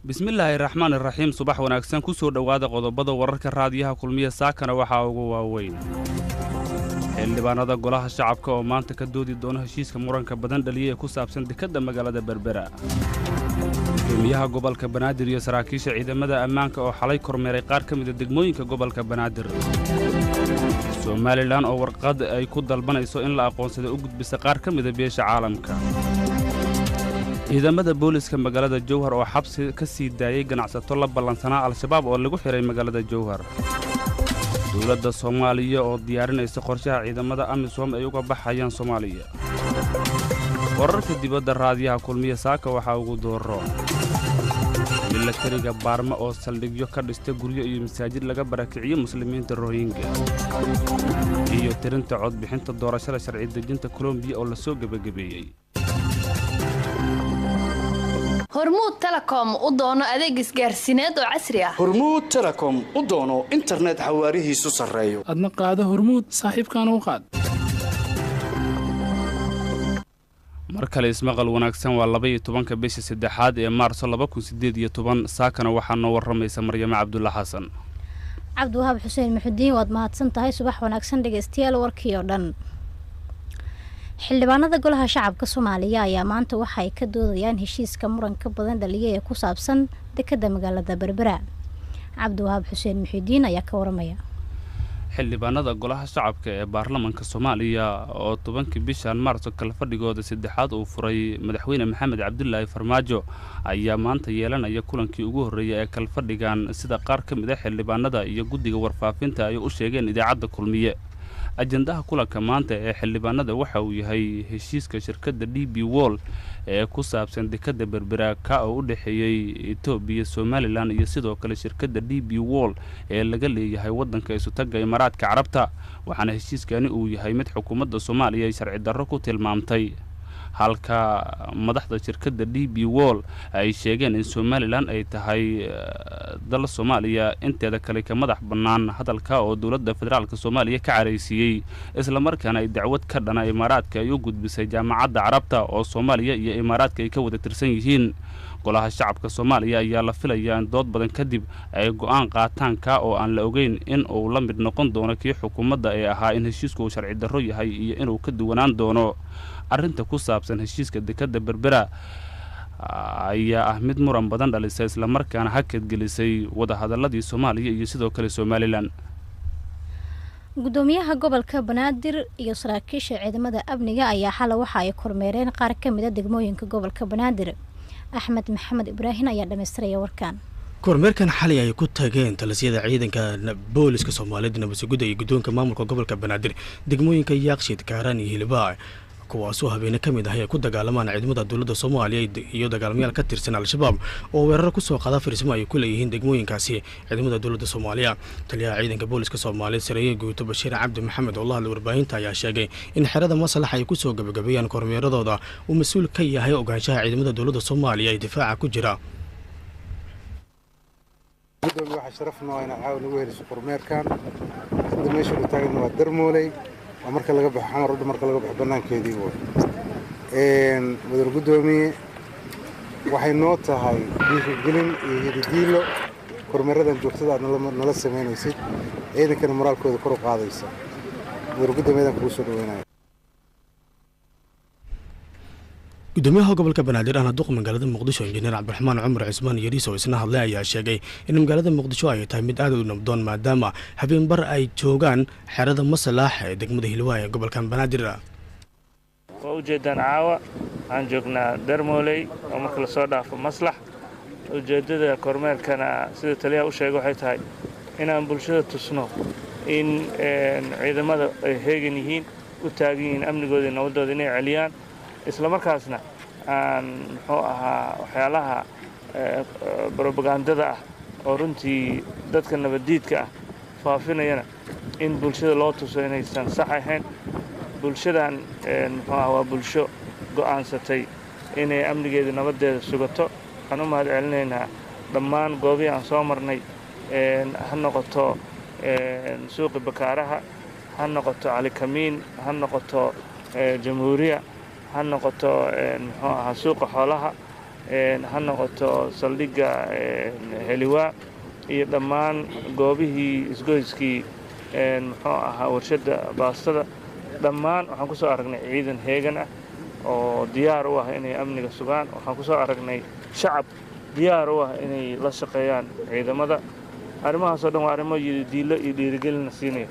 bismillaahi raxmaani raxiim subax wanaagsan ku soo dhawaada qodobada wararka raadiyaha kulmiye saakana waxa ugu waaweyn xildhibaanada golaha shacabka oo maanta ka doodi doona heshiiska muranka badan dhaliya ee ku saabsan dekadda magaalada Berbera gudoomiyaha gobolka Banaadir iyo saraakiisha ciidamada ammaanka oo xalay kormeeray qaar ka mid ah degmooyinka gobolka Banaadir Somaliland oo warqad ay ku dalbanayso in la aqoonsado u gudbisa qaar ka mid ah beesha caalamka ciidamada booliska magaalada Jowhar oo xabsi ka sii daayay ganacsato la ballansanaa al-shabaab oo lagu xiray magaalada Jowhar dawladda Soomaaliya oo diyaarinaysa qorshaha ciidamada AMISOM ay uga baxayaan Soomaaliya wararka dibadda raadiyaha kulmiye saaka waxa ugu dooro milatariga Baarma oo saldhigyo ka dhistay guryo iyo masaajid laga barakiciyo muslimiinta Rohingya iyo tirinta cod bixinta doorashada sharci dejinta Colombia oo la soo gabagabeeyay Hormuud Telecom u doono adeeg isgaarsiineed oo casri ah. Hormuud Telecom u doono internet xawaarihiisu sareeyo. adna qaado Hormuud saaxiibkana u qaad. markale ismaqal wanaagsan waa 12 bisha saddexaad ee Maarso 2018 saakana waxaa noo waramaysa Maryama Cabdulla Xasan. Cabdiwahaab Xuseen Maxudiin waad mahadsan tahay subax wanaagsan dhageystayaal warkii oo dhan. xildhibaanada golaha shacabka Soomaaliya ayaa maanta waxa ay ka doodayaan heshiiska muranka badan dhaliya ee ku saabsan dekadda magaalada Berbera Cabdiwahaab Xuseen Maxudiin ayaa ka waramaya xildhibaanada golaha shacabka ee baarlamaanka Soomaaliya oo 10 bishan Maarso kala fadhigooda saddexaad uu furay madaxweyne Maxamed Cabdullaahi Farmaajo ayaa maanta yeelanaya kulankii ugu horeeyay ee kala fadhigan sida qaar ka mid ah xildhibaanada iyo guddiga warfaafinta ay u sheegeen idaacadda kulmiye ajandaha kulanka maanta ee xildhibaanada waxa uu yahay heshiiska shirkadda DP World ee ku saabsan dekadda Berbera ka oo u dhaxeeyay Itoobiya Somaliland iyo sidoo kale shirkadda DP World ee laga leeyahay wadanka isu taga Imaaraadka Carabta waxaana heshiiskani uu yahay mid xukuumadda Soomaaliya ay sharci darro ku tilmaamtay halka madaxda shirkadda DP World ay sheegeen in Somaliland ay tahay dal Soomaaliya inteeda kale ka madax bannaan hadalka oo dawladda federaalka Soomaaliya ka careysiyay isla markaana ay dacwad ka dhana Imaaraadka ay u gudbisay jaamacadda Carabta oo Soomaaliya iyo Imaaraadka ay ka wada tirsan yihiin golaha shacabka Soomaaliya ayaa la filayaa in dood badan kadib ay go'aan qaataan ka oo aan la ogeyn in uu la mid noqon doono kii xukuumadda ay ahaa in heshiisku sharci darro yahay iyo inuu ka duwanaan doono arrinta ku saabsan heshiiska dekadda Berbera ayaa ah mid muran badan dhalisay isla markaana hakad gelisay wada hadaladii Soomaaliya iyo sidoo kale Somaliland gudoomiyaha gobolka Banaadir iyo saraakiisha ciidamada amniga ayaa xalay waxa ay kormeereen qaar ka mid ah degmooyinka gobolka Banaadir Axmed Maxamed Ibraahin ayaa dhameystiraya warkaan kormeerkan xalay ay ku tageen talisiyada ciidanka booliska Soomaaliyeed nabadgudda iyo gudoonka maamulka gobolka Banaadir degmooyinka Yaaqshiid Kaaraan iyo Hilbaa kuwaasoo habeena ka mid ah ay ku dagaalamaan ciidamada dawladda Soomaaliya iyo dagaalmayaal ka tirsan al-shabaab oo weerar ku soo qaada firsimo ay ku leeyihiin degmooyinkaasi ciidamada dawladda Soomaaliya taliyaha ciidanka booliska Soomaaliyeed Sareeye Guuto Bashiir Cabdi Maxamed oo la hadlay warbaahinta ayaa sheegay in xerada maslaxa ay ku soo gabagabeeyaan kormeeradooda uu mas'uul ka yahay ogaanshaha ciidamada dawladda Soomaaliya ee difaaca ku jira gudoomiyaha waxa sharafnaa in caawin ugu heliso kormeerkan hadda meesha uu taagan waa Darmooley marka laga baxo xamar wada marka laga baxo banaankeedii madaxweyne gudoomiye waxay noo tahay dhiirigelin iyo hiddiilo kormeeradan joogtada nala sameynaysid ciidankana moraalkooda kor u qaadaysa madaxweyne gudoomiyadan kugu soo dhaweynaya gudoomiyaha gobolka Banaadir aan duq magaalada Muqdisho injineer Cabdiraxmaan Cumar Cismaan Yariis oo isna hadlay ayaa sheegay in magaalada Muqdisho ay tahay mid aad u nabdoon maadaama habeen bar ay joogaan xerada maslax ee degmada Hilwaa ee gobolka Banaadir oo ujeedaan caawa aan joognaa Darmooley oo marka la soo dhaafo maslax ujeedada kormeerkana sida taliyaha u sheegay waxay tahay inaan bulshada tusno in ciidamada ay heegan yihiin u taagan yihiin amnigooda iyo nabadooda inay celiyaan isla markaasna aan muxuu ahaa waxyaalaha propagandada ah oo runtii dadka nabadiidka ah faafinayana in bulshada loo tuso inaysan sax ahayn. bulshadan muxuu ahaa waa bulsho go'aansatay inay amnigeeda nabadeeda sugato. waxaan u mahad celinaynaa dhammaan goobihii aan soo marnay, ha noqoto suuqi bakaaraha, ha noqoto cali kamiin, ha noqoto jamhuuriya, ha noqoto muxuu ahaa suuqa xoolaha, ha noqoto saldhigga heliwaa iyo dhammaan goobihii isgoyskii muxuu ahaa warshadda baastada. dhammaan waxaan ku soo aragnay ciidan heegan ah oo diyaar u ah inay amniga sugaan. waxaan ku soo aragnay shacab diyaar u ah inay la shaqeeyaan ciidamada. arrimahaasoo dhan waa arrimo diilo iyo dhiirigelina siinaya.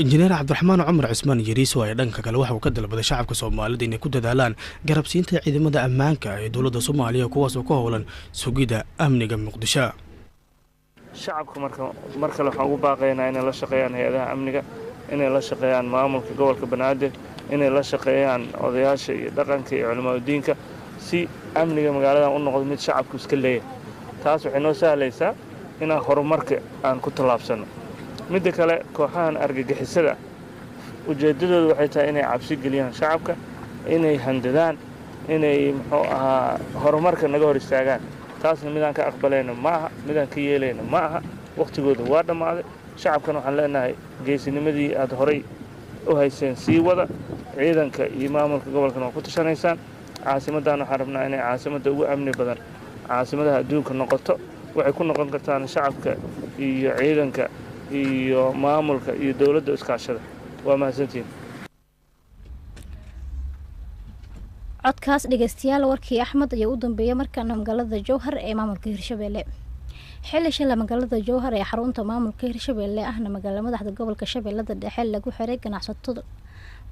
injineer cabdiraxmaan cumar cismaan yariiso ayaa dhanka kale waxa uu ka dalbaday shacabka soomaalida inay ku dadaalaan garabsiinta ciidamada ammaanka ee dowladda soomaaliya kuwaasoo ka howlan sugidda amniga muqdisho. shacabka mar kale waxaan ugu baaqaynaa inay la shaqeeyaan hay-adaha amniga, inay la shaqeeyaan maamulka gobolka banaadir, inay la shaqeeyaan odayaasha iyo dhaqanka iyo culimaadudiinka si amniga magaaladan u noqdo mid shacabku iska leeyahay. taas waxay noo sahlaysaa inaan horumarka aan ku tallaabsanno. midda kale, kooxahan argagixisada ujeeddadoodu waxay tahay inay cabsi geliyaan shacabka, inay handadaan, inay muxuu ahaa horumarka naga hor istaagaan. taasna midaan ka aqbalayno ma aha, midaan ka yeelayno ma aha. wakhtigooda waa dhammaaday. shacabkan waxaan leenahay geesinimadii aad horay u hayseen sii wada. ciidanka iyo maamulka gobolkan waa ku tashanaysaan. caasimaddan waxaan rabnaa inay caasimadda ugu amni badan caasimadaha adduunka noqoto. waxay ku noqon kartaan shacabka iyo ciidanka iyo maamulka iyo dowladda iskaashada. waa mahadsantiin. codkaas dhegeystayaal warkii axmed ayaa u dambeeyay markaana magaalada jowhar ee maamulka hirshabeelle. xilli shalay magaalada jowhar ee xarunta maamulka hirshabeelle ahna magaala madaxda gobolka shabeellada dhexe lagu xiray ganacsato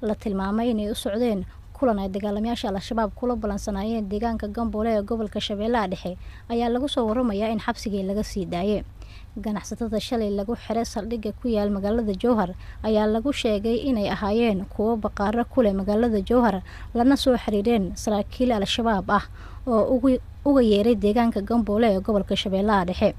la tilmaamay inay u socdeen kulan ay dagaalamayaasha al-shabaab kula ballansanaayeen deegaanka gamboole ee gobolka shabeellaha dhexe ayaa lagu soo waramayaa in xabsigii laga sii daayay. ganacsatada shalay lagu xiray saldhigga ku yaal magaalada jowhar ayaa lagu sheegay inay ahaayeen kuwo baqaaro ku leh magaalada jowhar, lana soo xiriireen saraakiil al-shabaab ah oo uga yeeray deegaanka gamboole ee gobolka shabeellaha dhexe.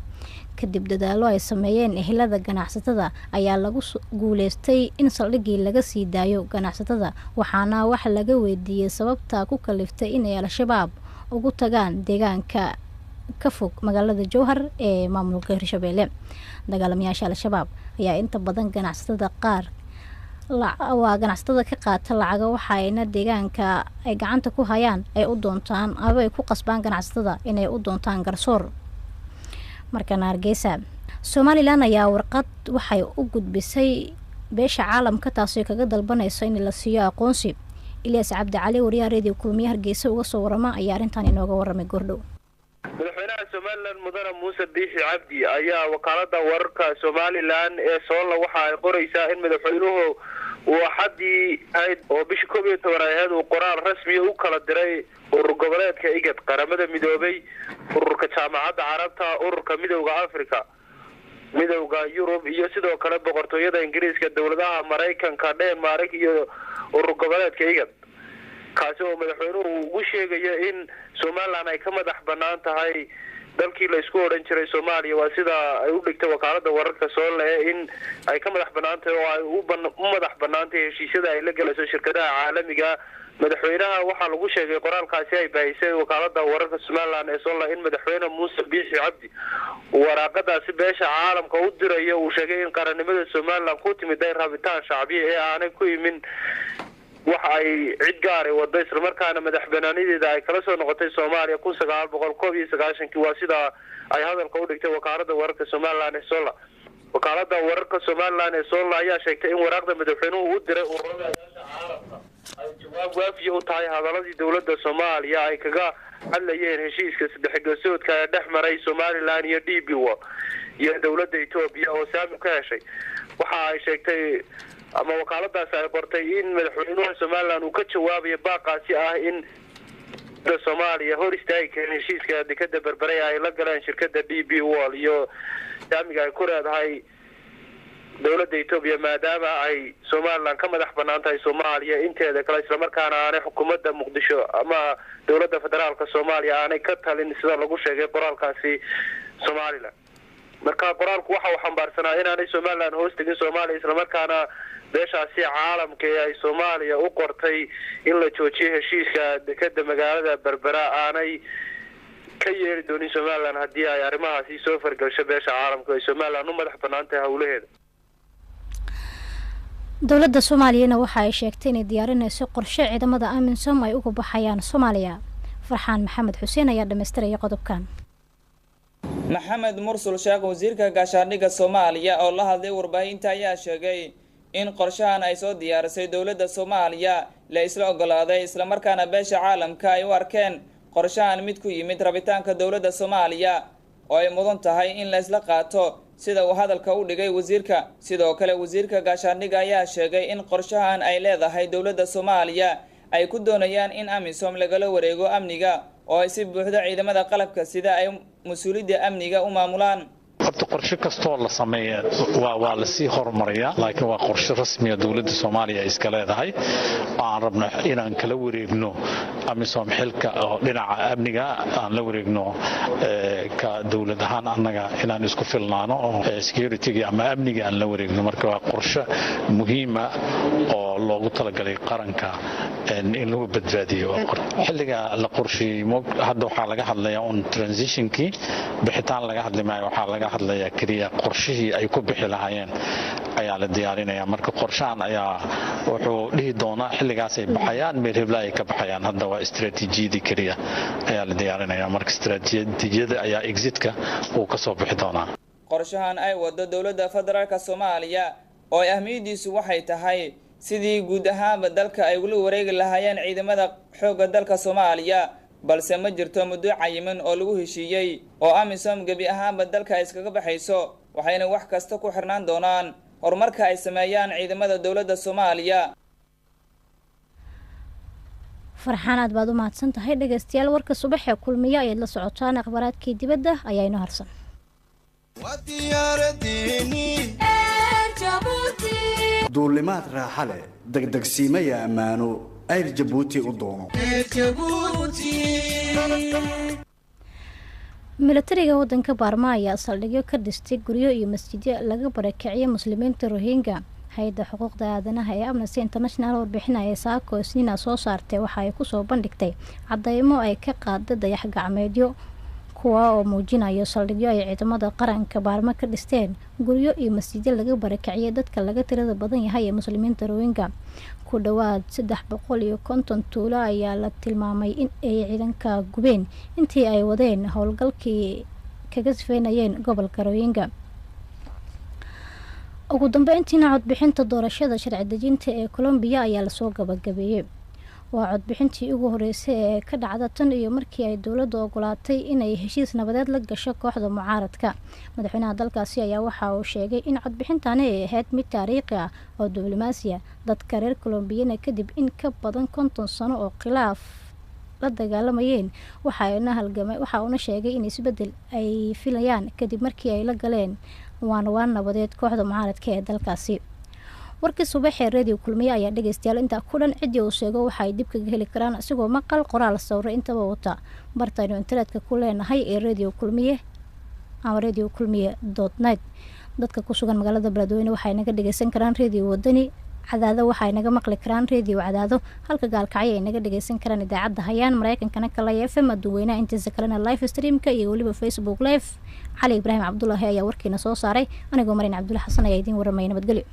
kadib dadaallo ay sameeyeen ehelada ganacsatada ayaa lagu guuleystay in saldhiggii laga sii daayo ganacsatada, waxaana wax laga weydiiyey sababta ku kaliftay inay al-shabaab ugu tagaan deegaanka ka fog magaalada jowhar ee maamulka hirshabeelle. dagaalamayaasha al-shabaab ayaa inta badan ganacsatada qaar waa ganacsatada ka qaata lacaga, waxayna deegaanka ay gacanta ku hayaan ay u doontaan aba ay ku qasbaan ganacsatada inay u doontaan garsoor. markana hargeysa, somalilan ayaa warqad waxay u gudbisay beesha caalamka taasoo kaga dalbanayso in la siiyo aqoonsi. Ilyas Cabdi Cali, wariyaha Radio Kulmiye Hargeysa uga soo warama, ayaa arrintan inooga waramay goordhow. madaxweynaha somalilan mudane muuse biixi cabdi ayaa wakaalada wararka somalilan ee soola waxa ay qoraysaa in madaxweynuhu uu axadii ahayd oo bishii 11 ahayd uu qoraal rasmiya u kala diray urur goboleedka igad, qaramada midoobay, ururka jaamacadda carabta, ururka midowga afrika, midowga yurub iyo sidoo kale boqortooyada ingiriiska, dowladaha maraykanka, denmark iyo urur goboleedka igad, kaasi oo madaxweynuhu ugu sheegaya in somalilan ay ka madax banaan tahay dalkii la isku odhan jiray Soomaaliya. waa sida ay u dhigtay wakaalada wararka Soola in ay ka madax banaan tahay oo ay u madax banaan tahay heshiisyada ay la galayso shirkadaha caalamiga. madaxweynaha waxaa lagu sheegay qoraalkaasi ay baahisay wakaalada wararka Somaliland ee Soola in madaxweyne Muuse Biixi Cabdi waraaqadaasi beesha caalamka u diray uu sheegay in qaranimada Somaliland ku timid ay rabitaan shacbi ee aanay ku imin waxa ay cid gaar ah wada isla markaana madax banaanideeda ay kala soo noqotay Soomaaliya 1991 waa sida ay hadalka u dhigtay wakaalada wararka Somaliland ee Soola. wakaalada wararka Somaliland ee Soola ayaa sheegtay in waraaqda madaxweynuhu u diray ururada caalamka ay jawaab waafiye u tahay hadaladii dowladda Soomaaliya ay kaga hadlayeen heshiiska saddex geesoodka ee dhex maray Somaliland iyo DP World iyo dowladda Itoobiya oo saami ka heshay. waxa ay sheegtay ama wakaaladaas ay qortay in madaxweynaha Somaliland uu ka jawaabayo baaqaasi ah in Soomaaliya hor istaagay heshiiska dekada Berbera ay la galeen shirkadda DP World iyo saamiga ay ku leedahay dowladda Itoobiya maadaama ay Somaliland ka madax banaan tahay Soomaaliya inteeda kale isla markaana aanay xukuumadda Muqdisho ama dowladda federaalka Soomaaliya aanay ka talin sida lagu sheegay qoraalkaasi Somaliland. marka qoraalku waxa uu xambaarsanaa inaanay Somaliland hoos tagin Soomaaliya isla markaana beeshaasi caalamka ay Soomaaliya u qortay in la joojiyo heshiiska dekada magaalada Berbera aanay ka yeeri doonin Somaliland haddii ay arrimahaasi soo fargasho beesha caalamka ay Somaliland u madax banaantahay hawlaheeda. dowladda Soomaaliya waxa ay sheegtay inay diyaarinayso qorshe ciidamada AMISOM ay uga baxayaan Soomaaliya. Farxaan Maxamed Xuseen ayaa dhameystiraya qodobkan. maxamed mursul sheekh wasiirka gaashaandhigga Soomaaliya oo la hadlay warbaahinta ayaa sheegay in qorshahan ay soo diyaarisay dowladda Soomaaliya la isla ogolaaday isla markaana beesha caalamka ay u arkeen qorshahan mid ku yimid rabitaanka dowladda Soomaaliya oo ay mudan tahay in la isla qaato sida uu hadalka u dhigay wasiirka. sidoo kale wasiirka gaashaandhigga ayaa sheegay in qorshahan ay leedahay dowladda Soomaaliya ay ku doonayaan in AMISOM lagala wareego amniga oo ay si buuxda ciidamada qalabka sida ay mas'uuliyadda amniga u maamulaan. horta qorshe kastoo la sameeyo waa la sii horumariyaa laakiin waa qorshe rasmi ah dawladda Soomaaliya iska leedahay aan rabno inaan kala wareegno AMISOM xilka oo dhinaca amniga aan la wareegno ka dawlad ahaan annaga inaan isku filnaano oo security ama amniga aan la wareegno marka waa qorshe muhiim ah oo loogu talagalay qaranka in lagu badbaadiyo xilliga la qorsheeyay hadda waxa laga hadlayaa on transitionkii bixitaan laga hadlayo waxa laga hadlayaa kaliya qorshihii ay ku bixi lahaayeen ayaa la diyaarinayaa marka qorshahan ayaa wuxuu dhihi doonaa xilligaas ay baxayaan meel hebla ay ka baxayaan hadda waa istiraatiijiyadii kaliya ayaa la diyaarinayaa marka istiraatiijiyada ayaa exitka uu ka soo bixi doonaa. qorshahan ay wado dowladda federaalka Soomaaliya oo ahmiyadiisu waxay tahay sidii guud ahaanba dalka ay ugu wareegi lahaayeen ciidamada xoogga dalka Soomaaliya balse ma jirto muddo cayiman oo lagu heshiiyay oo AMISOM gabi ahaanba dalka iskaga baxayso waxayna wax kasta ku xirnaan doonaan horumarka ay sameeyaan ciidamada dowladda Soomaaliya. farxaan aad baad u mahadsan tahay dhageystayaal warka subax ee kulmiye ayaad la socotaan akhbaraadkii dibadda ayaa inoo harsan. duulimaad raaxa leh degdegsiimaya ammaano ayr Jabuuti u doono. militariga waddanka Baarma ayaa saldhigyo ka dhistay guryo iyo masjidyo laga barakiciyay muslimiinta Rohingya. hay'adda xuquuqda aadanaha ee Amnesty International warbixinaya saako isniina soo saartay waxa ay ku soo bandhigtay cadeymo ay ka qaaday dayax gacmeedyo kuwa oo muujinaya saldhigyo ay ciidamada qaranka Baarma ka dhisteen guryo iyo masjidyo laga barakiciyay dadka laga tirada badan yahay ee muslimiinta Rohingya. ku dhawaad 350 tuulo ayaa la tilmaamay in ay ciidanka gubeen intii ay wadeen howlgalkii kaga sifeynayeen gobolka Rohingya. ugu dambeyntiina codbixinta doorashada sharci dejinta ee Colombia ayaa la soo gabagabeeyay. waa codbixintii ugu horeysay ee ka dhacda tan iyo markii ay dowladdu ogolaatay inay heshiis nabadeed la gasho kooxda mucaaradka. madaxweynaha dalkaasi ayaa waxa uu sheegay in codbixintani ay ahayd mid taariikhi ah oo diblomaasi ah dadka reer Colombiana kadib in ka badan 50 sano oo khilaaf la dagaalamayeen waxa uuna sheegay in isbedel ay filayaan kadib markii ay la galeen waan nabadeed kooxda mucaaradka ee dalkaasi. warkii subax ee radio kulmiye ayaa dhageystayaal inta ku dhan cidii uu sheego waxa ay dib kaga heli karaan asigoo maqal qoraal sawir intaba wata bartayno internetka ku leenahay ee radio kulmiye ama radiokulmiye.net. dadka ku sugan magaalada Beledweyne waxay naga dhageysan karaan radio wadani cadaado waxay naga maqli karaan radio cadaado halka gaalkacyo ay naga dhageysan karaan idaacadda hayaan Mareykankana kala FM dadweynaha intiisa kalena live streamka iyo waliba Facebook live. Cali Ibrahim Cabdullaahi ayaa warkiina soo saaray anigoo Marin Cabdulla Xasan ayaa idin waramayay nabadgelyo.